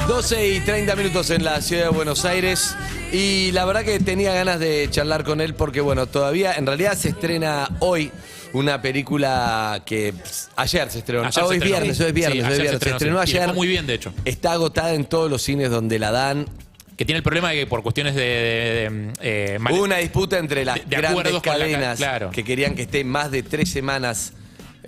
12:30 en la ciudad de Buenos Aires y la verdad que tenía ganas de charlar con él porque bueno, todavía en realidad se estrena hoy una película que ayer se estrenó. Hoy es viernes, Sí, se estrenó sí. Y ayer. fue muy bien, de hecho. Está agotada en todos los cines donde la dan. Que tiene el problema de que por cuestiones Hubo una disputa entre las grandes acuerdos con cadenas claro. que querían que esté más de 3 semanas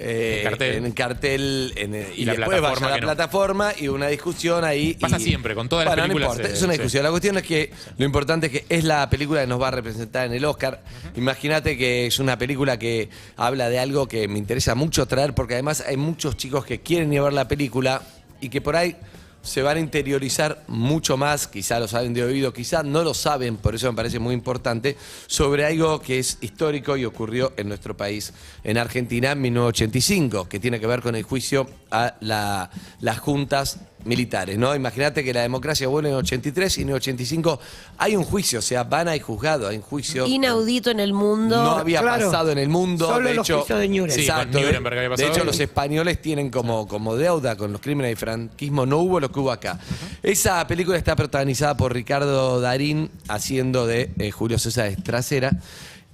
en cartel y la después vaya a la que no. plataforma y una discusión ahí. Pasa siempre, con todas las bueno, películas. No importa, es una discusión. La cuestión es que lo importante es que es la película que nos va a representar en el Oscar. Imagínate que es una película que habla de algo que me interesa mucho traer porque además hay muchos chicos que quieren ir a ver la película y que por ahí se van a interiorizar mucho más, quizá lo saben de oído, quizá no lo saben, por eso me parece muy importante, sobre algo que es histórico y ocurrió en nuestro país, en Argentina, en 1985, que tiene que ver con el juicio a las juntas militares, ¿no? Imagínate que la democracia vuelve en 83 y en 85 hay un juicio, o sea, van a ir juzgados, hay un juicio. Inaudito en el mundo. No había pasado en el mundo. Solo de los hecho, juicios de Nuremberg. Sí, exacto, con Nuremberg había de pasado. hecho, los españoles tienen como deuda con los crímenes de franquismo, no hubo lo que hubo acá. Esa película está protagonizada por Ricardo Darín, haciendo de Julio César Estracera.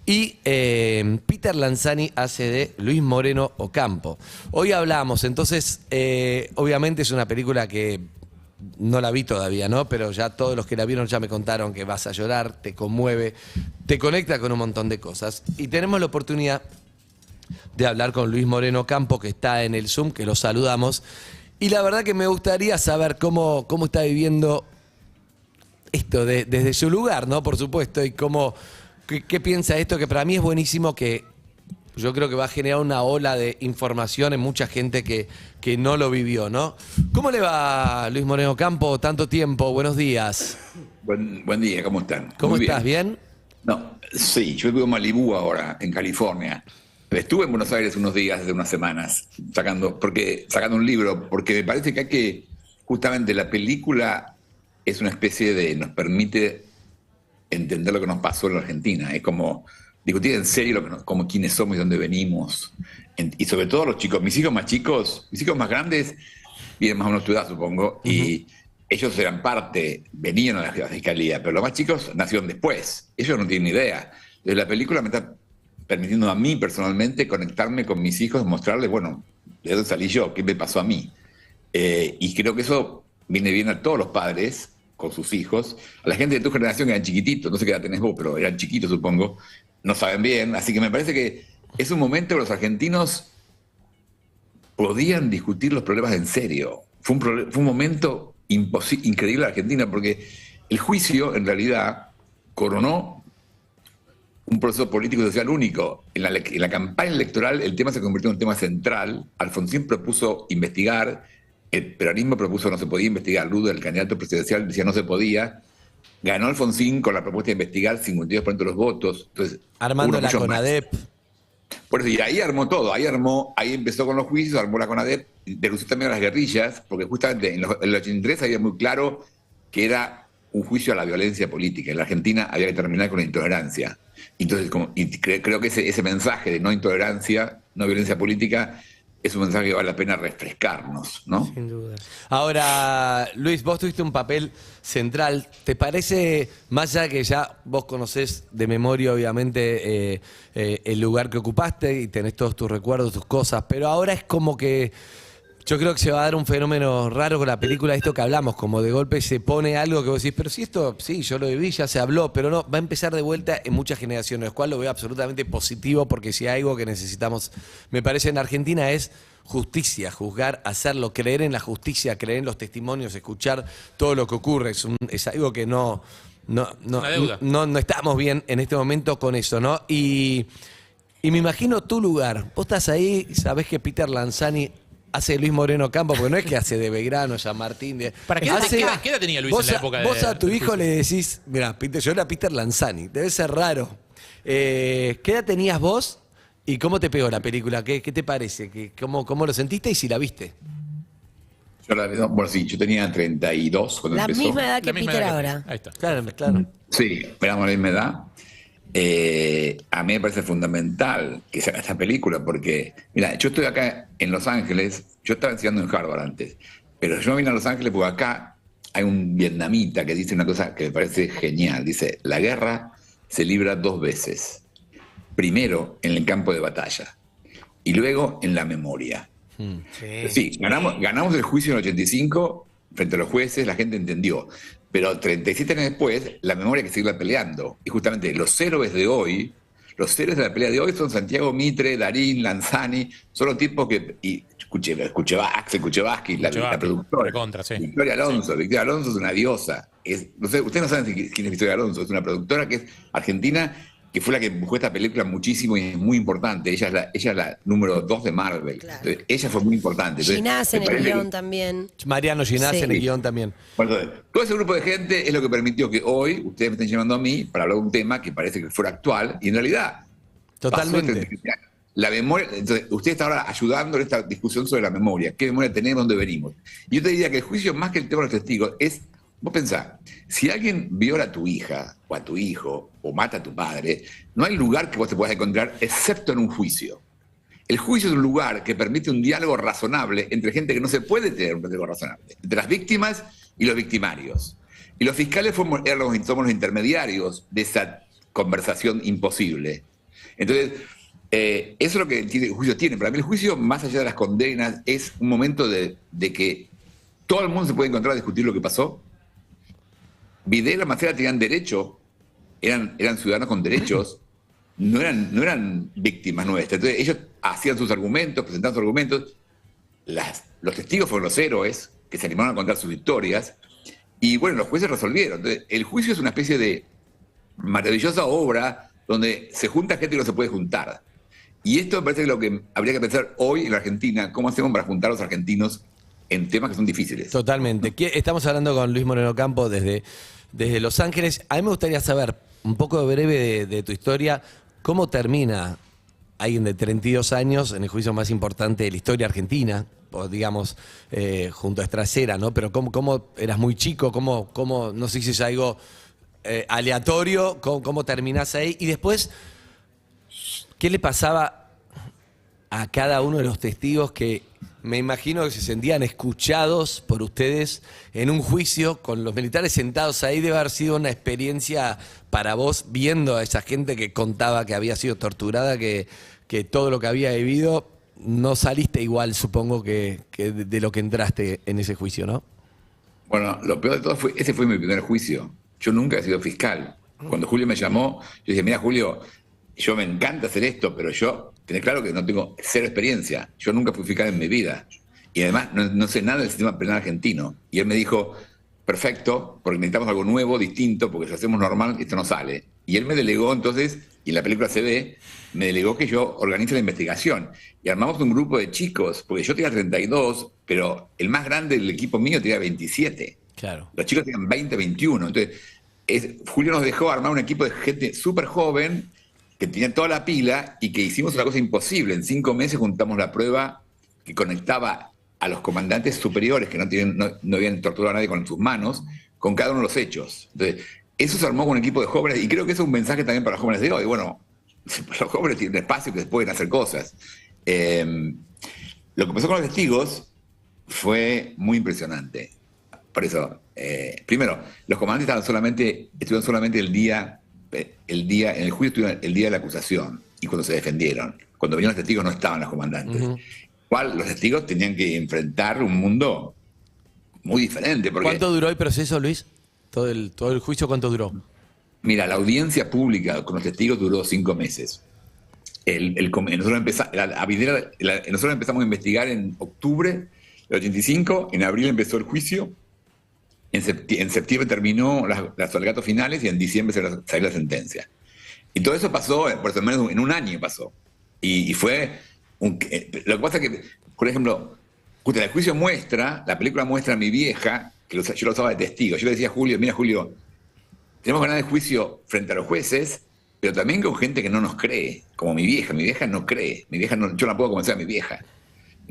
Y Peter Lanzani hace de Luis Moreno Ocampo. Hoy hablamos, entonces, obviamente es una película que no la vi todavía, ¿no? Pero ya todos los que la vieron ya me contaron que vas a llorar, te conmueve, te conecta con un montón de cosas. Y tenemos la oportunidad de hablar con Luis Moreno Ocampo, que está en el Zoom, que lo saludamos. Y la verdad que me gustaría saber cómo está viviendo esto desde su lugar, ¿no? Por supuesto, y ¿Qué piensa esto? Que para mí es buenísimo, que yo creo que va a generar una ola de información en mucha gente que no lo vivió, ¿no? ¿Cómo le va, Luis Moreno Ocampo? Tanto tiempo, buenos días. Buen día, ¿cómo están? ¿Cómo Muy estás? ¿Bien? No, sí, yo vivo en Malibú ahora, en California. Pero estuve en Buenos Aires unos días, hace unas semanas, sacando un libro, porque me parece que justamente la película es una especie nos permite entender lo que nos pasó en la Argentina. Es como discutir en serio como quiénes somos y dónde venimos. Y sobre todo los chicos, mis hijos más grandes, vienen más o menos tu edad, supongo, y ellos eran venían a la fiscalía, pero los más chicos nacieron después. Ellos no tienen ni idea. Entonces la película me está permitiendo a mí personalmente conectarme con mis hijos, mostrarles, bueno, de dónde salí yo, qué me pasó a mí. Y creo que eso viene bien a todos los padres, con sus hijos, a la gente de tu generación que eran chiquititos, no sé qué edad tenés vos, pero eran chiquitos, supongo, no saben bien, así que me parece que es un momento que los argentinos podían discutir los problemas en serio. Fue un momento increíble en Argentina, porque el juicio, en realidad, coronó un proceso político y social único. En la campaña electoral el tema se convirtió en un tema central. Alfonsín propuso investigar, el peronismo propuso no se podía investigar. Luder, el candidato presidencial, decía no se podía. Ganó Alfonsín con la propuesta de investigar 52% de los votos. Entonces, armando la CONADEP. Por eso, y ahí armó todo. Ahí empezó con los juicios, armó la CONADEP, denunció también a las guerrillas, porque justamente en el 83 había muy claro que era un juicio a la violencia política. En la Argentina había que terminar con la intolerancia. Entonces, creo que ese mensaje de no intolerancia, no violencia política, es un mensaje que vale la pena refrescarnos, ¿no? Sin duda. Ahora, Luis, vos tuviste un papel central. ¿Te parece, más allá que ya vos conocés de memoria, obviamente, el lugar que ocupaste y tenés todos tus recuerdos, tus cosas, pero ahora es como que yo creo que se va a dar un fenómeno raro con la película, esto que hablamos, como de golpe se pone algo que vos decís, pero si esto, sí, yo lo viví, ya se habló, pero no, va a empezar de vuelta en muchas generaciones, lo cual lo veo absolutamente positivo, porque si hay algo que necesitamos, me parece, en Argentina es justicia, juzgar, hacerlo, creer en la justicia, creer en los testimonios, escuchar todo lo que ocurre, es algo que no estamos bien en este momento con eso, ¿no? Y me imagino tu lugar, vos estás ahí, sabés que Peter Lanzani hace Luis Moreno Ocampo, porque no es que hace de Belgrano, San Martín. ¿Para qué edad tenía Luis en la época de...? Vos a tu hijo le decís, mira, yo era Peter Lanzani, debe ser raro. ¿Qué edad tenías vos y cómo te pegó la película? ¿Qué te parece? ¿Cómo lo sentiste y si la viste? Bueno, sí, yo tenía 32 cuando empezó. La misma edad que Peter ahora. Ahí está. Claro. Sí, éramos la misma edad. A mí me parece fundamental que se haga esta película porque, mira, yo estoy acá en Los Ángeles, yo estaba estudiando en Harvard antes, pero yo vine a Los Ángeles porque acá hay un vietnamita que dice una cosa que me parece genial. Dice, la guerra se libra 2 veces. Primero en el campo de batalla y luego en la memoria. Sí, ganamos el juicio en el 85 frente a los jueces, la gente entendió. Pero 37 años después, la memoria hay que seguirla peleando. Y justamente los héroes de hoy, los héroes de la pelea de hoy son Santiago Mitre, Darín, Lanzani, son los tipos que... Y Axel Kuchevaski, la productora. Sí. Victoria Alonso. Victoria Alonso es una diosa. No sé, ustedes no saben quién es Victoria Alonso. Es una productora que es argentina, que fue la que empujó esta película muchísimo y es muy importante. Ella es la número 2 de Marvel. Claro. Entonces, ella fue muy importante. Ginás en el guión también. Mariano Ginás Sí. en el guión también. Bueno, entonces, todo ese grupo de gente es lo que permitió que hoy ustedes me estén llamando a mí para hablar de un tema que parece que fuera actual y en realidad Totalmente. pasó en 37 años. La memoria, entonces, usted está ahora ayudando en esta discusión sobre la memoria. ¿Qué memoria tenemos? ¿Dónde venimos? Y yo te diría que el juicio, más que el tema de los testigos, es, vos pensá, si alguien viola a tu hija o a tu hijo o mata a tu padre, no hay lugar que vos te puedas encontrar excepto en un juicio. El juicio es un lugar que permite un diálogo razonable entre gente que no se puede tener un diálogo razonable, entre las víctimas y los victimarios. Y los fiscales somos los intermediarios de esa conversación imposible. Entonces, eso es lo que el juicio tiene. Para mí el juicio, más allá de las condenas, es un momento de que todo el mundo se puede encontrar a discutir lo que pasó. Videla, Macera tenían derecho, eran ciudadanos con derechos, no eran víctimas nuestras. Entonces ellos hacían sus argumentos, presentaban sus argumentos. Los testigos fueron los héroes que se animaron a contar sus historias. Y bueno, los jueces resolvieron. Entonces, el juicio es una especie de maravillosa obra donde se junta gente que no se puede juntar. Y esto me parece que lo que habría que pensar hoy en la Argentina, cómo hacemos para juntar a los argentinos en temas que son difíciles. Totalmente. Estamos hablando con Luis Moreno Campo desde Los Ángeles. A mí me gustaría saber, un poco breve de tu historia, cómo termina alguien de 32 años en el juicio más importante de la historia argentina, o digamos, junto a Estracera, ¿no? Pero cómo eras muy chico, cómo no sé si es algo aleatorio, cómo terminás ahí. Y después, ¿qué le pasaba a cada uno de los testigos que me imagino que se sentían escuchados por ustedes en un juicio con los militares sentados ahí? Debe haber sido una experiencia para vos viendo a esa gente que contaba que había sido torturada, que todo lo que había vivido. No saliste igual, supongo, que de lo que entraste en ese juicio, ¿no? Bueno, lo peor de todo ese fue mi primer juicio. Yo nunca he sido fiscal. Cuando Julio me llamó, yo dije, mira, Julio, yo me encanta hacer esto, pero yo, tenés claro que no tengo cero experiencia. Yo nunca fui fiscal en mi vida. Y además no sé nada del sistema penal argentino. Y él me dijo, perfecto, porque necesitamos algo nuevo, distinto, porque si hacemos normal, esto no sale. Y él me delegó entonces, y en la película se ve, me delegó que yo organice la investigación. Y armamos un grupo de chicos, porque yo tenía 32, pero el más grande del equipo mío tenía 27. Claro. Los chicos tenían 20, 21. Entonces, Julio nos dejó armar un equipo de gente súper joven, que tenía toda la pila, y que hicimos una cosa imposible. En 5 meses juntamos la prueba que conectaba a los comandantes superiores, que no habían torturado a nadie con sus manos, con cada uno de los hechos. Entonces, eso se armó con un equipo de jóvenes, y creo que eso es un mensaje también para los jóvenes de hoy. Bueno, los jóvenes tienen un espacio que pueden hacer cosas. Lo que pasó con los testigos fue muy impresionante. Por eso, primero, los comandantes estuvieron solamente el día en el juicio, estuvieron el día de la acusación y cuando se defendieron. Cuando vinieron los testigos no estaban los comandantes. Igual los testigos tenían que enfrentar un mundo muy diferente. Porque, ¿cuánto duró el proceso, Luis? ¿Todo el juicio cuánto duró? Mira, la audiencia pública con los testigos duró 5 meses. Nosotros empezamos a investigar en octubre del 85, en abril empezó el juicio, en septiembre terminó las alegatos finales y en diciembre salió la sentencia. Y todo eso pasó, por lo menos en un año pasó. Y fue... lo que pasa es que, por ejemplo, el juicio la película muestra a mi vieja, que yo lo usaba de testigo. Yo le decía a Julio, mira Julio, tenemos que ganar el juicio frente a los jueces, pero también con gente que no nos cree, como mi vieja. Mi vieja no cree, yo no puedo convencer a mi vieja.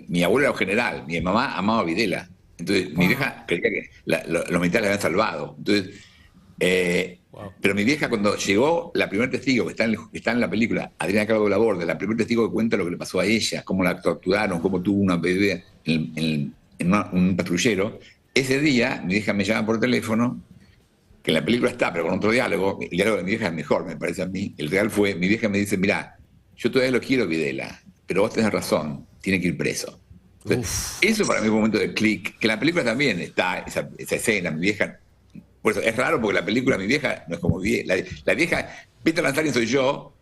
Mi abuelo era un general, mi mamá amaba a Videla. Entonces, mi vieja creía que los militares la habían salvado. Entonces, pero mi vieja, cuando llegó la primer testigo que está en la película, Adriana Calvo Laborde, la primer testigo que cuenta lo que le pasó a ella, cómo la torturaron, cómo tuvo una bebé en un patrullero, ese día mi vieja me llama por teléfono, que en la película está, pero con otro diálogo. El diálogo de mi vieja es mejor, me parece a mí. El real fue, mi vieja me dice, mirá, yo todavía lo quiero, Videla, pero vos tenés razón, tiene que ir preso. Entonces, eso para mí fue un momento de clic, que en la película también está esa escena, mi vieja. Por eso es raro porque la película, mi vieja, no es como la vieja, Peter Lanzani soy yo,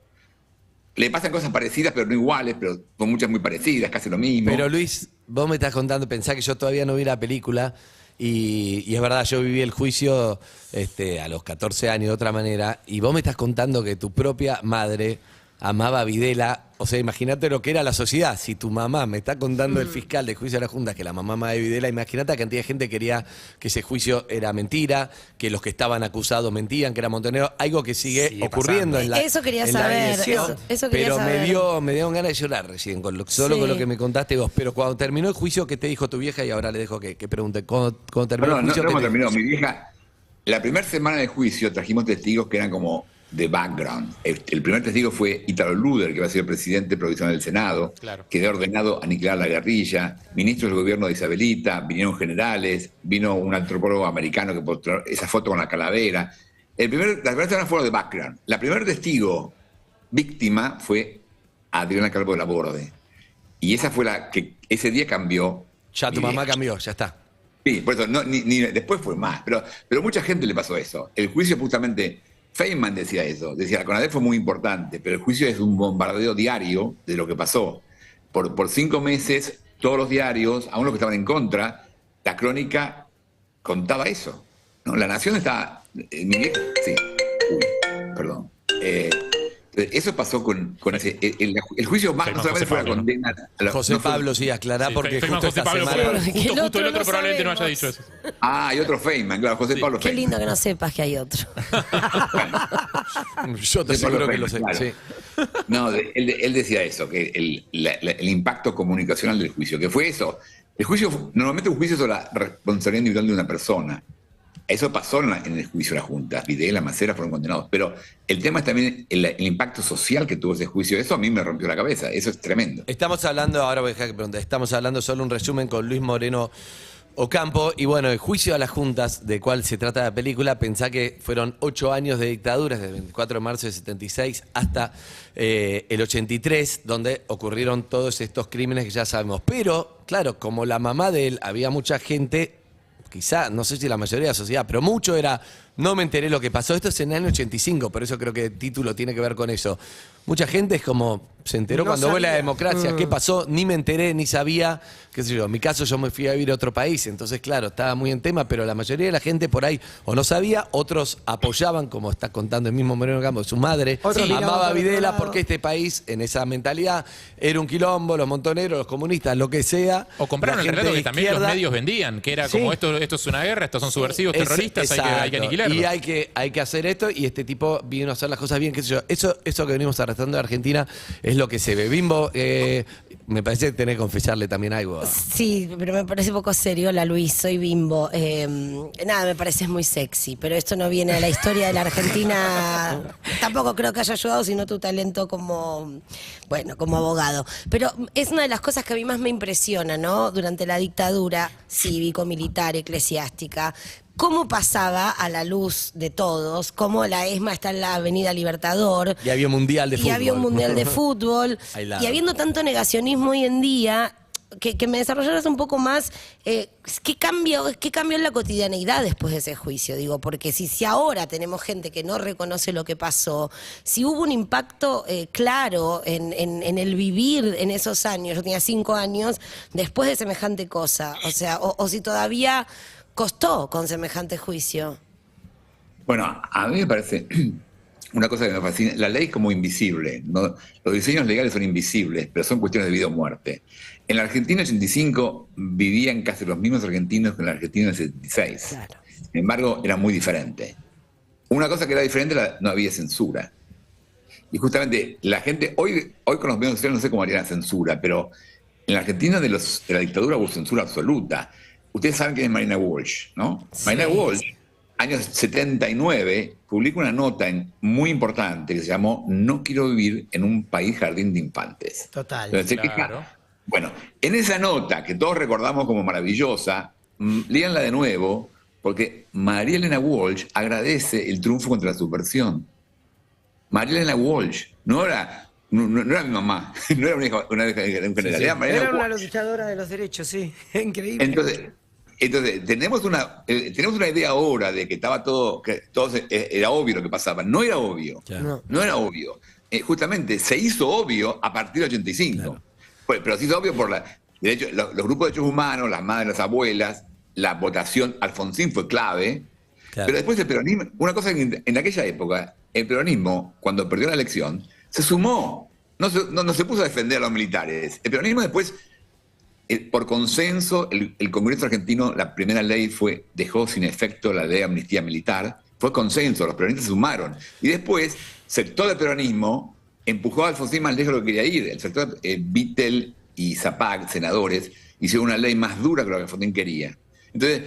le pasan cosas parecidas, pero no iguales, pero son muchas muy parecidas, casi lo mismo. Pero Luis, vos me estás contando, pensá que yo todavía no vi la película y es verdad, yo viví el juicio a los 14 años de otra manera y vos me estás contando que tu propia madre amaba a Videla. O sea, imagínate lo que era la sociedad. Si tu mamá me está contando el fiscal del juicio de la Junta que la mamá de Videla, imagínate la cantidad de gente que quería que ese juicio era mentira, que los que estaban acusados mentían, que era Montonero, algo que sigue ocurriendo en la Eso quería en la saber, elección. eso quería Pero saber. me dieron ganas de llorar recién, solo con lo que me contaste vos. Pero cuando terminó el juicio, ¿qué te dijo tu vieja? Y ahora le dejo que pregunte. Cuando terminó el juicio, ¿qué te terminó. dijo? Mi vieja, la primera semana del juicio trajimos testigos que eran como de background. El primer testigo fue Italo Luder, que va a ser el presidente provisional del Senado, que había ordenado aniquilar la guerrilla, ministros del gobierno de Isabelita, vinieron generales, vino un antropólogo americano que mostró esa foto con la calavera. Las primeras semanas fueron de background. La primer testigo víctima fue Adriana Calvo de la Borde. Y esa fue la que ese día cambió. Ya tu mamá cambió, ya está. Sí, por eso, ni después fue más. Pero mucha gente le pasó eso. El juicio justamente... Feynman decía eso, decía, la CONADEP fue muy importante, pero el juicio es un bombardeo diario de lo que pasó. Por 5 meses, todos los diarios, aún los que estaban en contra, la crónica contaba eso, ¿no? La Nación estaba... sí. Perdón. Eso pasó con ese... El juicio más no solamente fue la condena... José Pablo, sí, aclará porque Feynman, justo José esta Pablo semana... justo el otro probablemente no haya dicho eso. Y otro Feynman, claro, José Pablo Qué Feynman. lindo que no sepas que hay otro. Yo te aseguro que lo sé. Claro. Sí. No, él decía eso, que el impacto comunicacional del juicio, que fue eso. El juicio, normalmente un juicio es la responsabilidad individual de una persona. Eso pasó en el juicio de la Junta. Videla, Macera fueron condenados. Pero el tema es también el impacto social que tuvo ese juicio. Eso a mí me rompió la cabeza. Eso es tremendo. Estamos hablando, ahora voy a dejar que pregunte, estamos hablando solo un resumen con Luis Moreno Ocampo. Y bueno, el juicio a las juntas, de cuál se trata la película, pensá que fueron 8 años de dictadura, desde el 24 de marzo del 76 hasta el 83, donde ocurrieron todos estos crímenes que ya sabemos. Pero, claro, como la mamá de él, había mucha gente, quizá, no sé si la mayoría de la sociedad, pero mucho era, no me enteré lo que pasó. Esto es en el año 85, por eso creo que el título tiene que ver con eso. Mucha gente es como, se enteró No cuando fue la sabía. democracia, qué pasó, ni me enteré, ni sabía, qué sé yo. En mi caso yo me fui a vivir a otro país, entonces claro, estaba muy en tema, pero la mayoría de la gente por ahí o no sabía, otros apoyaban, como está contando el mismo Moreno Ocampo, su madre, Otros miraban amaba a por otro Videla lado. porque este país, en esa mentalidad, era un quilombo, los montoneros, los comunistas, lo que sea. O compraron la el gente relato de que también los izquierda. medios vendían, que era como esto es una guerra, estos son subversivos, terroristas, hay que Exacto. aniquilarlos. Y hay que hacer esto, y este tipo vino a hacer las cosas bien, qué sé yo. Eso que venimos arrastrando de Argentina es lo que se ve. Bimbo, me parece que tenés que confesarle también algo. Sí, pero me parece poco serio, la Luis, soy Bimbo. Nada, me parece muy sexy, pero esto no viene de la historia de la Argentina. Tampoco creo que haya ayudado, sino tu talento como abogado. Pero es una de las cosas que a mí más me impresiona, ¿no? Durante la dictadura cívico-militar, eclesiástica, cómo pasaba a la luz de todos, cómo la ESMA está en la Avenida Libertador. Y había un mundial de fútbol. Y había un mundial de fútbol. Al lado. Y habiendo tanto negacionismo hoy en día, que me desarrollaras un poco más, ¿qué cambió en la cotidianeidad después de ese juicio? Digo, porque si ahora tenemos gente que no reconoce lo que pasó, si hubo un impacto claro en el vivir en esos años, yo tenía 5 años, después de semejante cosa, o sea, o si todavía costó con semejante juicio. Bueno, a mí me parece una cosa que me fascina. La ley es como invisible, ¿no? Los diseños legales son invisibles, pero son cuestiones de vida o muerte. En la Argentina 85 vivían casi los mismos argentinos que en la Argentina del 76. Claro. Sin embargo, era muy diferente. Una cosa que era diferente era no había censura. Y justamente la gente, hoy con los medios sociales no sé cómo haría la censura, pero en la Argentina de la dictadura hubo censura absoluta. Ustedes saben quién es Marina Walsh, ¿no? Sí. Marina Walsh, años 79, publica una nota muy importante que se llamó No quiero vivir en un país jardín de infantes. Total. Entonces, se queja. Claro. Bueno, en esa nota, que todos recordamos como maravillosa, Léanla de nuevo, porque María Elena Walsh agradece el triunfo contra la subversión. María Elena Walsh no era mi mamá, no era una hija de un general, era María Era Elena una Walsh. luchadora de los derechos, sí. Increíble. Entonces tenemos una idea ahora de que era obvio lo que pasaba. No era obvio. Claro. No era obvio. Justamente se hizo obvio a partir del 85. Claro. Pero se hizo obvio de hecho, los grupos de derechos humanos, las madres, las abuelas, la votación, Alfonsín fue clave. Claro. Pero después el peronismo, una cosa que en aquella época, el peronismo, cuando perdió la elección, se sumó. No se puso a defender a los militares. El peronismo después, por consenso, el Congreso argentino, la primera ley dejó sin efecto la ley de amnistía militar. Fue consenso, los peronistas se sumaron. Y después, sector del peronismo empujó a Alfonsín más lejos de lo que quería ir. El sector Vittel y Zapag, senadores, hicieron una ley más dura que lo que Alfonsín quería. Entonces,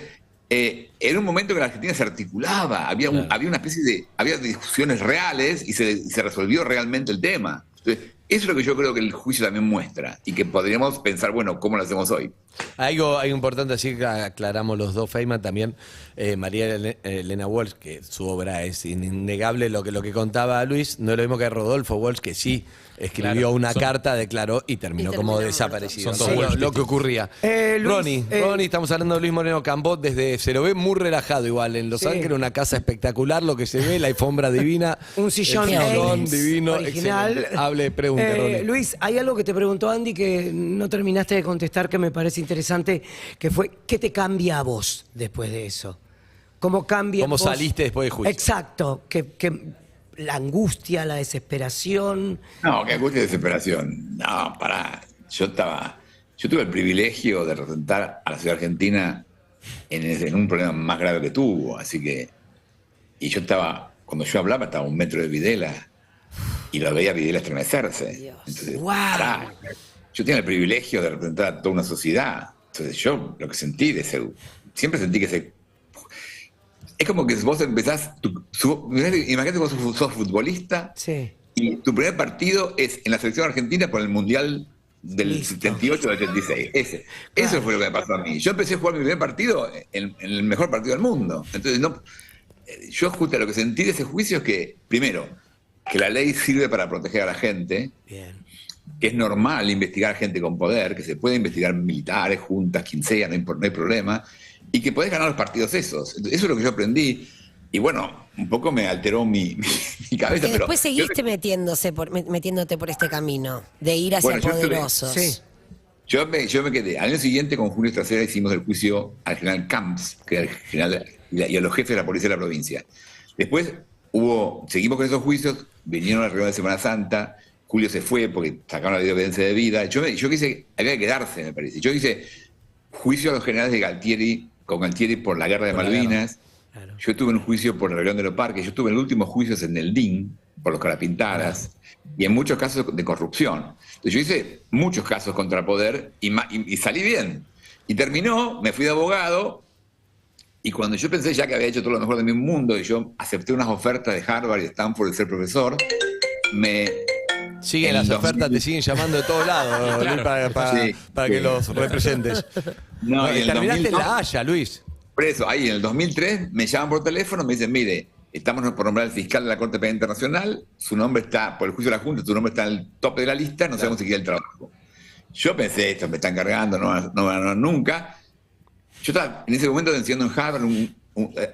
era un momento que la Argentina se articulaba, había una especie había discusiones reales y se resolvió realmente el tema. Entonces, eso es lo que yo creo que el juicio también muestra y que podríamos pensar, bueno, ¿cómo lo hacemos hoy? Algo importante, así que aclaramos los dos, Feynman, también María Elena Walsh, que su obra es innegable, lo que contaba Luis, no es lo mismo que Rodolfo Walsh, que sí escribió Claro, una carta, declaró y terminó como muerto. desaparecido. Son dos Sí, Walsh lo que ocurría. Luis, Ronnie, estamos hablando de Luis Moreno Cambó, se lo ve muy relajado igual, en Los Sí. Ángeles, una casa espectacular, lo que se ve, la alfombra divina. Un sillón el sillón Ace, divino, original. excelente. Pregunte, Ronnie. Luis, hay algo que te preguntó Andy que no terminaste de contestar que me parece interesante, que fue, ¿qué te cambia a vos después de eso? ¿Cómo cambia ¿Cómo vos? saliste después del juicio? Exacto, que la angustia, la desesperación. No, qué angustia y desesperación. No, pará. Yo tuve el privilegio de representar a la ciudad argentina en un problema más grave que tuvo. Así que, y cuando yo hablaba, estaba a 1 metro de Videla y lo veía a Videla estremecerse. Dios. Entonces, ¡Guau! pará. Yo tenía el privilegio de representar a toda una sociedad. Entonces yo lo que sentí siempre sentí que es como que vos empezás, imagínate que vos sos futbolista Sí. y tu primer partido es en la selección argentina por el Mundial del Listo. 78 al 86. Eso fue lo que me pasó a mí. Yo empecé a jugar mi primer partido en el mejor partido del mundo. Entonces, yo justo lo que sentí de ese juicio es que, primero, que la ley sirve para proteger a la gente, Bien. que es normal investigar gente con poder, que se puede investigar militares, juntas, quien sea, no hay problema, y que podés ganar los partidos esos. Entonces, eso es lo que yo aprendí. Y bueno, un poco me alteró mi cabeza. Que pero después seguiste metiéndote por este camino de ir hacia Bueno, yo estuve- poderosos. Sí. Yo me quedé. Al año siguiente, con Julio Estracera, hicimos el juicio al general Camps, que era el general, y a los jefes de la policía de la provincia. Después seguimos con esos juicios, vinieron a la reunión de Semana Santa, Julio se fue porque sacaron la evidencia de vida. Yo había que quedarse, me parece. Yo hice juicio a los generales con Galtieri por la guerra de Por la Malvinas. Claro. Yo estuve en un juicio por la rebelión de los parques. Yo estuve en los últimos juicios en el DIN, por los carapintadas, y en muchos casos de corrupción. Entonces yo hice muchos casos contra el poder y salí bien. Y terminó, me fui de abogado, y cuando yo pensé ya que había hecho todo lo mejor de mi mundo, y yo acepté unas ofertas de Harvard y Stanford de ser profesor, Siguen en las 2000. ofertas, te siguen llamando de todos lados, Luis, Sí, para que sí. los representes. No, y en el terminaste en 2002 La Haya, Luis. Por eso, ahí en el 2003 me llaman por teléfono, me dicen, mire, estamos por nombrar al fiscal de la Corte Penal Internacional, su nombre está, por el juicio de la Junta, su nombre está en el tope de la lista, no sabemos si quiere el trabajo. Yo pensé, esto me están cargando, no van a ganar nunca. Yo estaba en ese momento enseñando en Harvard,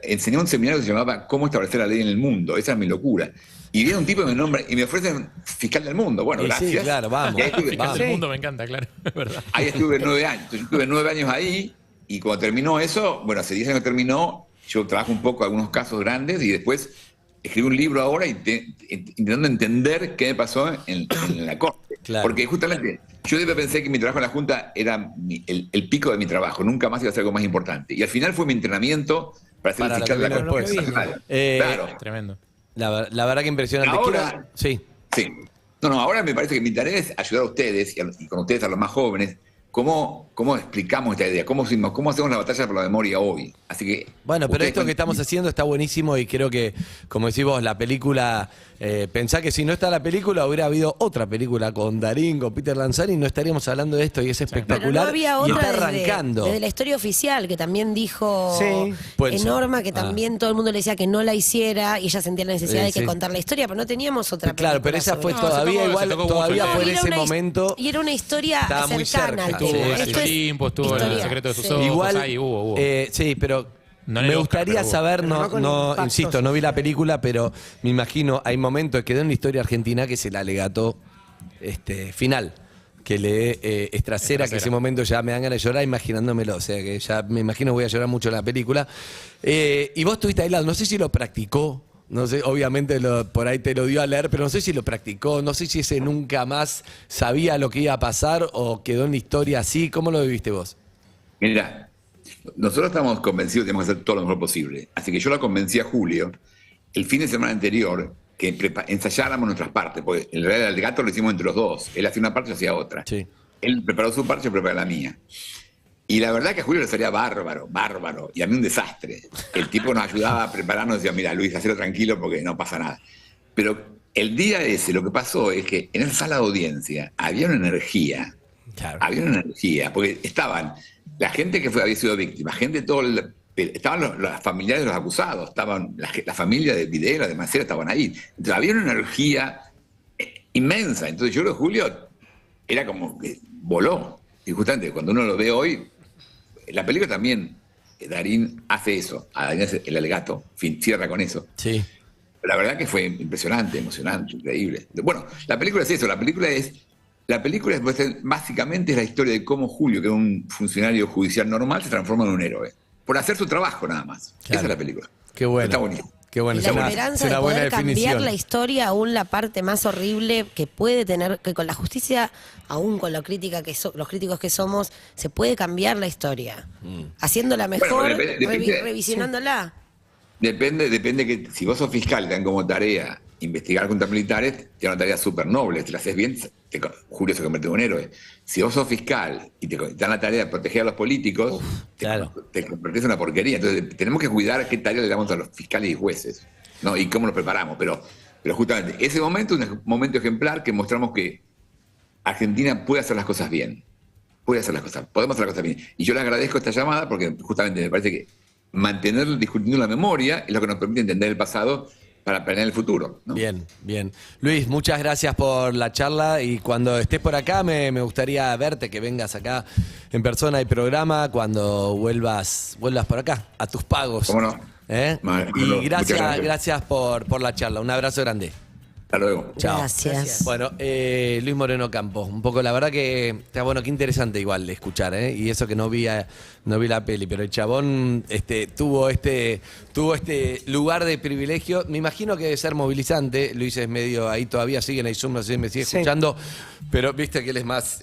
enseñé un seminario que se llamaba Cómo establecer la ley en el mundo. Esa es mi locura. Y viene un tipo y me nombra y me ofrecen fiscal del mundo. Bueno, Y gracias. sí, claro, vamos. Y ahí estuve, Fiscal Vamos. del mundo me encanta, claro, es verdad. ahí estuve 9 años. Entonces, yo estuve 9 años ahí y cuando terminó eso, bueno, hace 10 años que terminó, yo trabajo un poco algunos casos grandes y después escribo un libro ahora intentando entender qué me pasó en la Corte. Claro. Porque justamente yo siempre pensé que mi trabajo en la Junta era el pico de mi trabajo, nunca más iba a ser algo más importante. Y al final fue mi entrenamiento para ser Para el lo fiscal que de la vino Corte después. Nacional. Claro. Tremendo. La verdad que impresionante. Ahora- Sí. Sí. No, ahora me parece que mi tarea es ayudar a ustedes y con ustedes a los más jóvenes cómo explicamos esta idea, cómo hacemos la batalla por la memoria hoy. Así que Bueno, pero ustedes esto que estamos haciendo está buenísimo y creo que, como decís vos, la película, pensá que si no está la película, hubiera habido otra película con Darín, con Peter Lanzani, y no estaríamos hablando de esto y es Pero espectacular no había y otra está desde, arrancando. desde la historia oficial, que también dijo Sí. Puede ser. Norma, que también todo el mundo le decía que no la hiciera y ella sentía la necesidad de que sí. contar la historia, pero no teníamos otra película. Claro, pero esa fue sobre eso. todavía se igual, tocó mucho todavía el fue en Y era ese una momento. y era una historia Estaba muy cercana cerca. al tema. Estuvo Sí, Esto el es tiempo, estuvo el historia. secreto de sus Sí. ojos, Igual, ahí hubo. sí, pero No en me el Oscar, gustaría pero hubo. saber, Pero no con impactos. insisto, no vi la película, pero me imagino, hay momentos que quedó en la historia argentina que es el alegato final, que lee Estracera, que ese momento ya me dan ganas de llorar imaginándomelo, o sea que ya me imagino que voy a llorar mucho en la película. Y vos estuviste ahí al lado, no sé si lo practicó. No sé, obviamente por ahí te lo dio a leer, pero no sé si lo practicó, no sé si ese nunca más sabía lo que iba a pasar o quedó en la historia así. ¿Cómo lo viviste vos? Mira, nosotros estamos convencidos que tenemos que hacer todo lo mejor posible. Así que yo la convencí a Julio el fin de semana anterior que ensayáramos nuestras partes, porque en realidad el gato lo hicimos entre los dos. Él hacía una parte, yo hacía otra. Sí. Él preparó su parte, yo preparé la mía. Y la verdad que a Julio le salía bárbaro, y a mí un desastre. El tipo nos ayudaba a prepararnos y decía, mira, Luis, hacelo tranquilo porque no pasa nada. Pero el día ese lo que pasó es que en esa sala de audiencia había una energía, Claro. porque estaban la gente que había sido víctima, estaban los familiares de los acusados, estaban la familia de Videla, de Macera, estaban ahí. Entonces había una energía inmensa. Entonces yo creo que Julio era como que voló. Y justamente cuando uno lo ve hoy, la película también, Darín hace eso, Darín hace el alegato, cierra con eso. Sí. La verdad que fue impresionante, emocionante, increíble. Bueno, la película es eso, la película es básicamente es la historia de cómo Julio, que era un funcionario judicial normal, se transforma en un héroe. Por hacer su trabajo nada más. Claro. Esa es la película. Qué bueno. Está bonito. Qué bueno. Y Es la una, esperanza es una de buena poder cambiar definición. la historia, aún la parte más horrible que puede tener, que con la justicia, aún con los críticos que somos, se puede cambiar la historia. Haciéndola mejor, Bueno, depende- revisionándola. Depende que si vos sos fiscal y te dan como tarea investigar juntas militares, te dan una tarea súper noble. Si la haces bien, Julio se convierte en un héroe. Si vos sos fiscal y te dan la tarea de proteger a los políticos, claro. te convertís en una porquería. Entonces tenemos que cuidar qué tarea le damos a los fiscales y jueces, ¿no? Y cómo los preparamos. Pero justamente ese momento es un momento ejemplar que mostramos que Argentina puede hacer las cosas bien. Podemos hacer las cosas bien. Y yo le agradezco esta llamada porque justamente me parece que mantener discutiendo la memoria es lo que nos permite entender el pasado para planear el futuro, ¿no? Bien, bien. Luis, muchas gracias por la charla y cuando estés por acá me gustaría verte, que vengas acá en persona al programa cuando vuelvas por acá, a tus pagos. ¿Cómo no? ¿Eh? Vale, Y muchas gracias gracias. por la charla. Un abrazo grande. Hasta luego. Chao. Gracias. Bueno, Luis Moreno Campos, un poco, la verdad que está bueno, qué interesante igual de escuchar, ¿eh? Y eso que no vi la peli, pero el chabón tuvo este lugar de privilegio. Me imagino que debe ser movilizante. Luis es medio ahí todavía, sigue en el Zoom, no sé si me sigue Sí. escuchando, pero viste que él es más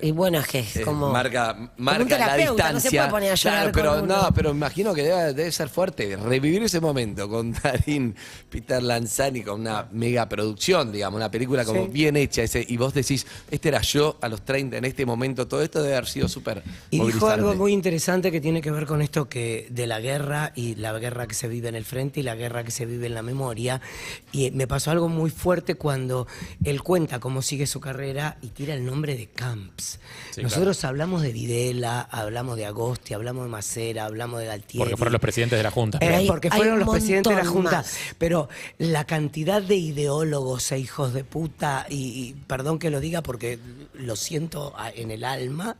Y bueno, es que es como... marca un la terapeuta, distancia. no se puede poner a llorar Claro, pero con uno. no, pero imagino que debe ser fuerte revivir ese momento con Darín, Peter Lanzani, con una mega producción, digamos, una película como Sí. bien hecha, y vos decís, este era yo a los 30 en este momento, todo esto debe haber sido súper Y dijo movilizante. algo muy interesante que tiene que ver con esto que de la guerra y la guerra que se vive en el frente y la guerra que se vive en la memoria. Y me pasó algo muy fuerte cuando él cuenta cómo sigue su carrera y tira el nombre de Camps. Sí, Nosotros hablamos de Videla, hablamos de Agosti, hablamos de Macera, hablamos de Galtieri. Porque fueron los presidentes de la Junta. Pero hay- Porque hay fueron un los presidentes de la montón Junta. más. Pero la cantidad de ideólogos e hijos de puta, y perdón que lo diga porque lo siento en el alma,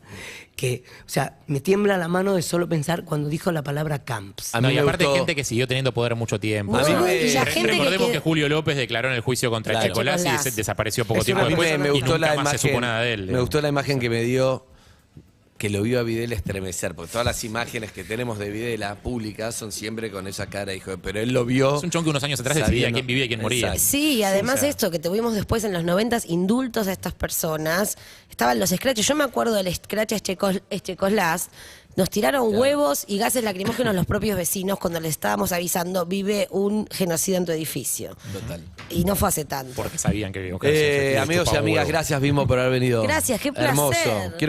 que, o sea, me tiembla la mano de solo pensar cuando dijo la palabra Camps. A No, mí y me aparte gustó- gente que siguió teniendo poder mucho tiempo. A mí me- y la gente Recordemos que, que Julio López declaró en el juicio contra Claro. Echecolás y Echecolás. desapareció poco Es tiempo una A mí después me y gustó nunca la más se supo imagen, nada de él. me gustó la imagen que me dio, que lo vio a Videla estremecer, porque todas las imágenes que tenemos de Videla públicas son siempre con esa cara, hijo, pero él lo vio. Es un chon que unos años atrás decidía sabiendo- quién vivía y quién moría. Exacto. Sí, y además o sea. esto que tuvimos después en los 90s, indultos a estas personas, estaban los scratches. Yo me acuerdo del scratch Echecolás, Nos tiraron huevos y gases lacrimógenos los propios vecinos cuando les estábamos avisando, vive un genocida en tu edificio. Total. Y no fue hace tanto. Porque sabían que Amigos y amigas, gracias, Bimbo, por haber venido. Gracias, qué placer. Hermoso.